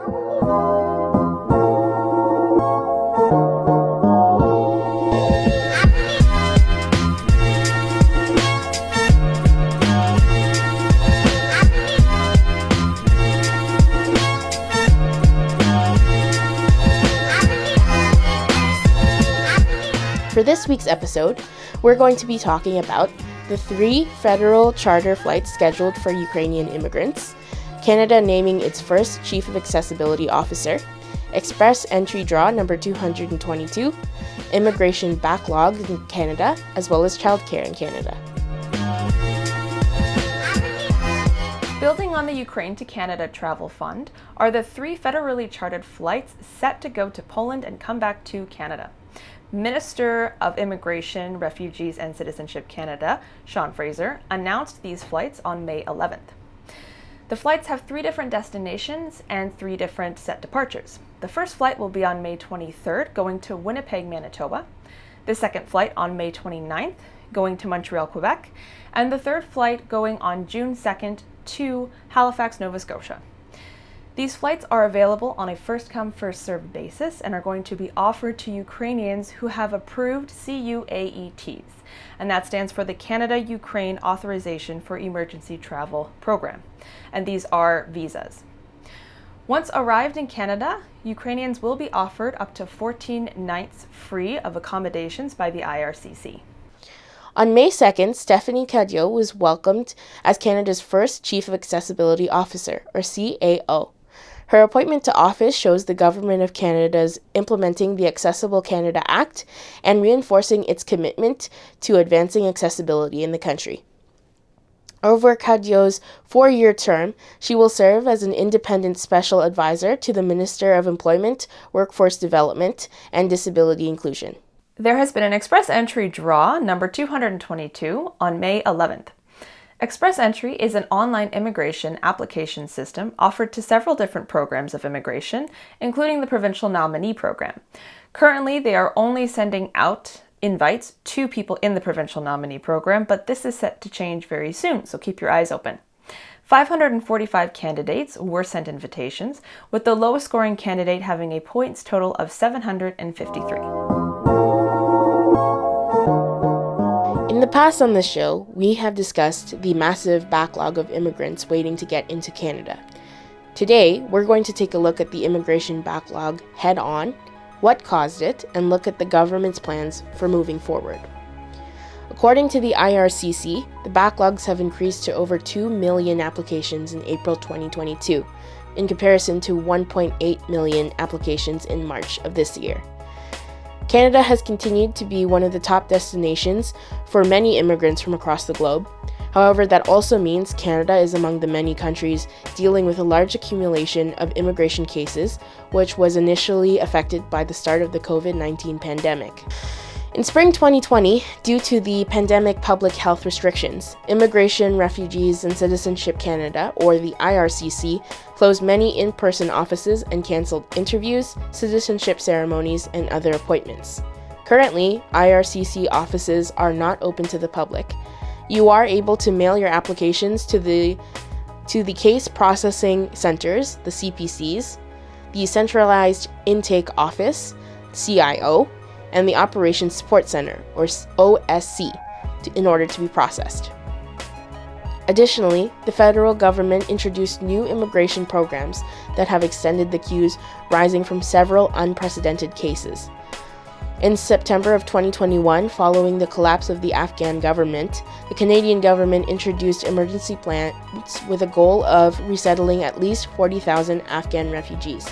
For this week's episode, we're going to be talking about the 3 federal charter flights scheduled for Ukrainian immigrants, Canada naming its first Chief of Accessibility Officer, ExpressEntry Draw number 222, immigration backlog in Canada, as well as Childcare in Canada. Building on the Ukraine to Canada Travel Fund are the 3 federally chartered flights set to go to Poland and come back to Canada. Minister of Immigration, Refugees and Citizenship Canada, Sean Fraser, announced these flights on May 11th. The flights have 3 different destinations and 3 different set departures. The first flight will be on May 23rd, going to Winnipeg, Manitoba. The second flight on May 29th, going to Montreal, Quebec. And the third flight going on June 2nd to Halifax, Nova Scotia. These flights are available on a first-come, first-served basis and are going to be offered to Ukrainians who have approved CUAETs, and that stands for the Canada-Ukraine Authorization for Emergency Travel Program, and these are visas. Once arrived in Canada, Ukrainians will be offered up to 14 nights free of accommodations by the IRCC. On May 2nd, Stephanie Cadio was welcomed as Canada's first Chief of Accessibility Officer, or CAO. Her appointment to office shows the Government of Canada's implementing the Accessible Canada Act and reinforcing its commitment to advancing accessibility in the country. Over Cadio's 4-year term, she will serve as an independent special advisor to the Minister of Employment, Workforce Development, and Disability Inclusion. There has been an ExpressEntry Draw number 222 on May 11th. ExpressEntry is an online immigration application system offered to several different programs of immigration, including the Provincial Nominee Program. Currently, they are only sending out invites to people in the Provincial Nominee Program, but this is set to change very soon, so keep your eyes open. 545 candidates were sent invitations, with the lowest scoring candidate having a points total of 753. In the past on this show, we have discussed the massive backlog of immigrants waiting to get into Canada. Today, we're going to take a look at the immigration backlog head-on, what caused it, and look at the government's plans for moving forward. According to the IRCC, the backlogs have increased to over 2 million applications in April 2022, in comparison to 1.8 million applications in March of this year. Canada has continued to be one of the top destinations for many immigrants from across the globe. However, that also means Canada is among the many countries dealing with a large accumulation of immigration cases, which was initially affected by the start of the COVID-19 pandemic. In spring 2020, due to the pandemic public health restrictions, Immigration, Refugees and Citizenship Canada, or the IRCC, closed many in-person offices and cancelled interviews, citizenship ceremonies, and other appointments. Currently, IRCC offices are not open to the public. You are able to mail your applications to the Case Processing Centers, the CPCs, the Centralized Intake Office, CIO, and the Operations Support Center, or OSC, in order to be processed. Additionally, the federal government introduced new immigration programs that have extended the queues, rising from several unprecedented cases. In September of 2021, following the collapse of the Afghan government, the Canadian government introduced emergency plans with a goal of resettling at least 40,000 Afghan refugees.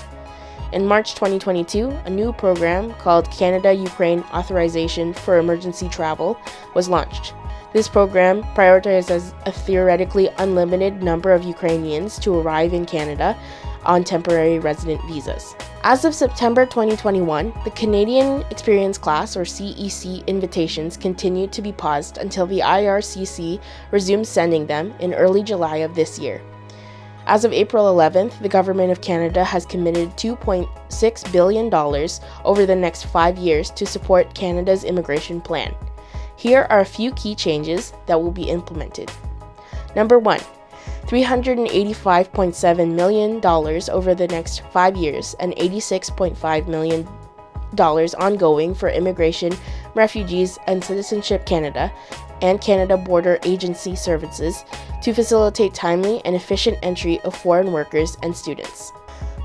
In March 2022, a new program called Canada-Ukraine Authorization for Emergency Travel was launched. This program prioritizes a theoretically unlimited number of Ukrainians to arrive in Canada on temporary resident visas. As of September 2021, the Canadian Experience Class, or CEC, invitations continued to be paused until the IRCC resumed sending them in early July of this year. As of April 11th, the Government of Canada has committed $2.6 billion over the next 5 years to support Canada's immigration plan. Here are a few key changes that will be implemented. Number 1. $385.7 million over the next 5 years, and $86.5 million ongoing for Immigration, Refugees, and Citizenship Canada and Canada Border Agency Services to facilitate timely and efficient entry of foreign workers and students.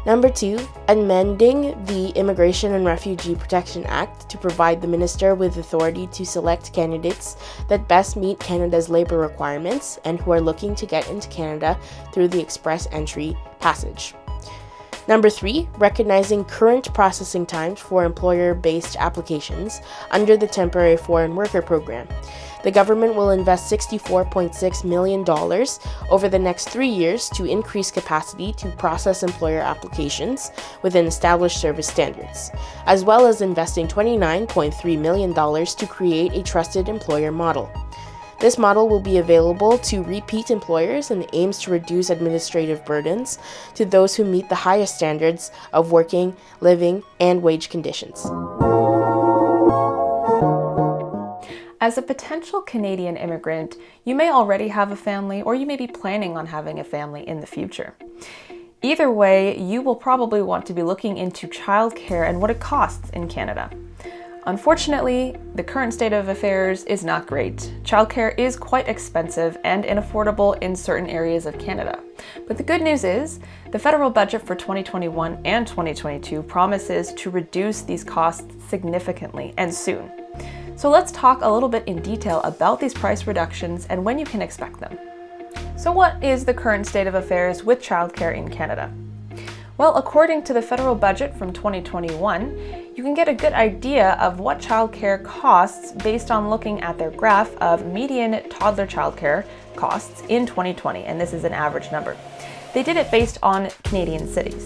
Number 2, amending the Immigration and Refugee Protection Act to provide the Minister with authority to select candidates that best meet Canada's labour requirements and who are looking to get into Canada through the ExpressEntry passage. Number 3, recognizing current processing times for employer-based applications under the Temporary Foreign Worker Program. The government will invest $64.6 million over the next 3 years to increase capacity to process employer applications within established service standards, as well as investing $29.3 million to create a trusted employer model. This model will be available to repeat employers and aims to reduce administrative burdens to those who meet the highest standards of working, living, and wage conditions. As a potential Canadian immigrant, you may already have a family, or you may be planning on having a family in the future. Either way, you will probably want to be looking into childcare and what it costs in Canada. Unfortunately, the current state of affairs is not great. Childcare is quite expensive and unaffordable in certain areas of Canada. But the good news is, the federal budget for 2021 and 2022 promises to reduce these costs significantly and soon. So let's talk a little bit in detail about these price reductions and when you can expect them. So what is the current state of affairs with childcare in Canada? Well, according to the federal budget from 2021, you can get a good idea of what childcare costs based on looking at their graph of median toddler childcare costs in 2020, and this is an average number. They did it based on Canadian cities.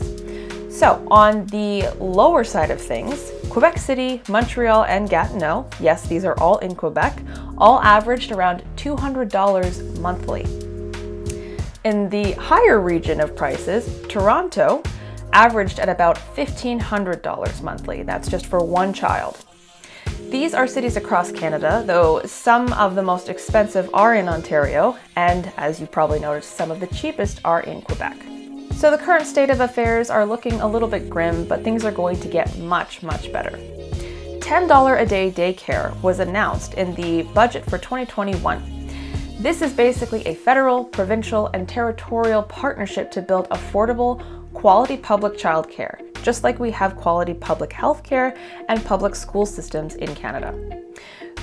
So on the lower side of things, Quebec City, Montreal, and Gatineau, yes, these are all in Quebec, all averaged around $200 monthly. In the higher region of prices, Toronto averaged at about $1,500 monthly. That's just for one child. These are cities across Canada, though some of the most expensive are in Ontario, and as you probably noticed, some of the cheapest are in Quebec. So the current state of affairs are looking a little bit grim, but things are going to get much, much better. $10 a day daycare was announced in the budget for 2021. This is basically a federal, provincial, and territorial partnership to build affordable, quality public childcare, just like we have quality public healthcare and public school systems in Canada.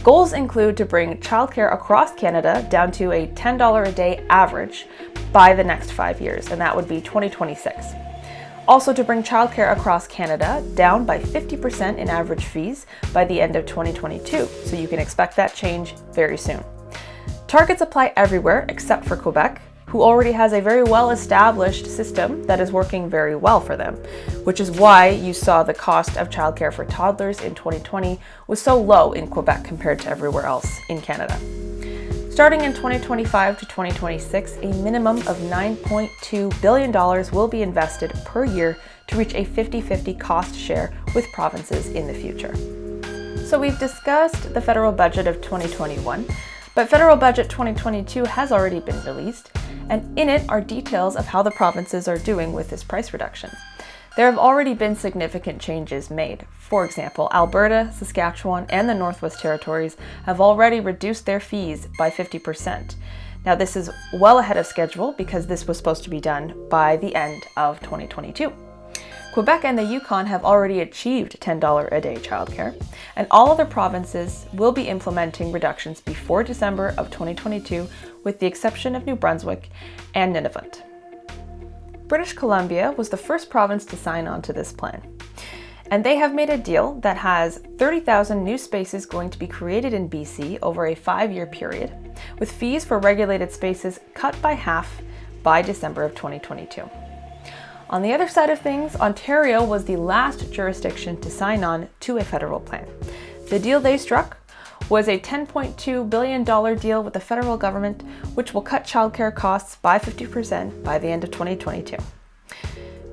Goals include to bring childcare across Canada down to a $10 a day average by the next 5 years, and that would be 2026. Also to bring childcare across Canada down by 50% in average fees by the end of 2022, so you can expect that change very soon. Targets apply everywhere except for Quebec, who already has a very well-established system that is working very well for them, which is why you saw the cost of childcare for toddlers in 2020 was so low in Quebec compared to everywhere else in Canada. Starting in 2025 to 2026, a minimum of $9.2 billion will be invested per year to reach a 50-50 cost share with provinces in the future. So we've discussed the federal budget of 2021, but federal budget 2022 has already been released, and in it are details of how the provinces are doing with this price reduction. There have already been significant changes made. For example, Alberta, Saskatchewan, and the Northwest Territories have already reduced their fees by 50%. Now this is well ahead of schedule because this was supposed to be done by the end of 2022. Quebec and the Yukon have already achieved $10 a day childcare, and all other provinces will be implementing reductions before December of 2022, with the exception of New Brunswick and Nunavut. British Columbia was the first province to sign on to this plan, and they have made a deal that has 30,000 new spaces going to be created in BC over a 5-year period, with fees for regulated spaces cut by half by December of 2022. On the other side of things, Ontario was the last jurisdiction to sign on to a federal plan. The deal they struck was a $10.2 billion deal with the federal government, which will cut childcare costs by 50% by the end of 2022.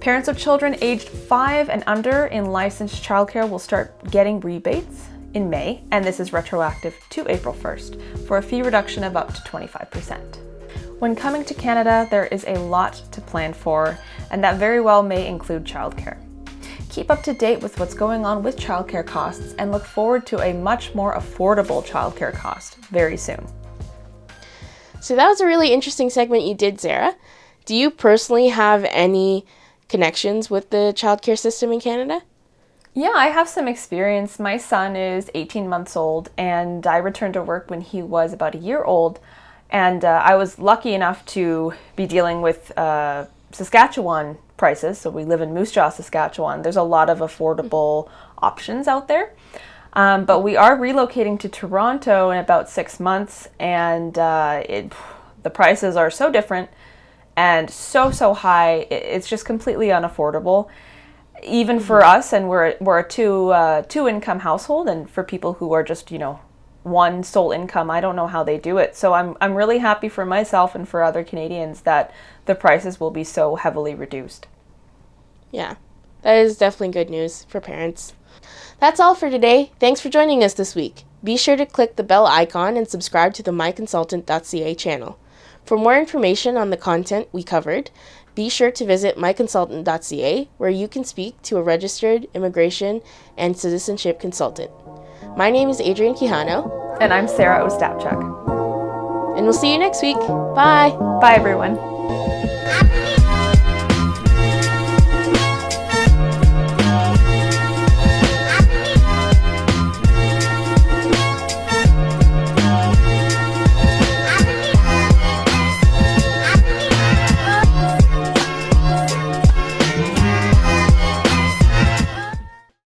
Parents of children aged 5 and under in licensed childcare will start getting rebates in May, and this is retroactive to April 1st, for a fee reduction of up to 25%. When coming to Canada, there is a lot to plan for, and that very well may include childcare. Keep up to date with what's going on with childcare costs and look forward to a much more affordable childcare cost very soon. So that was a really interesting segment you did, Sarah. Do you personally have any connections with the childcare system in Canada? Yeah, I have some experience. My son is 18 months old, and I returned to work when he was about a year old. And I was lucky enough to be dealing with Saskatchewan prices. So we live in Moose Jaw, Saskatchewan. There's a lot of affordable options out there. But we are relocating to Toronto in about 6 months, and the prices are so different and so high. It's just completely unaffordable, even for us. And we're a two income household, and for people who are just one sole income, I don't know how they do it. So I'm really happy for myself and for other Canadians that the prices will be so heavily reduced. Yeah, that is definitely good news for parents. That's all for today. Thanks for joining us this week. Be sure to click the bell icon and subscribe to the MyConsultant.ca channel. For more information on the content we covered, be sure to visit MyConsultant.ca, where you can speak to a registered immigration and citizenship consultant. My name is Adrienne Quijano. And I'm Sarah Ostapchuk. And we'll see you next week. Bye. Bye, everyone.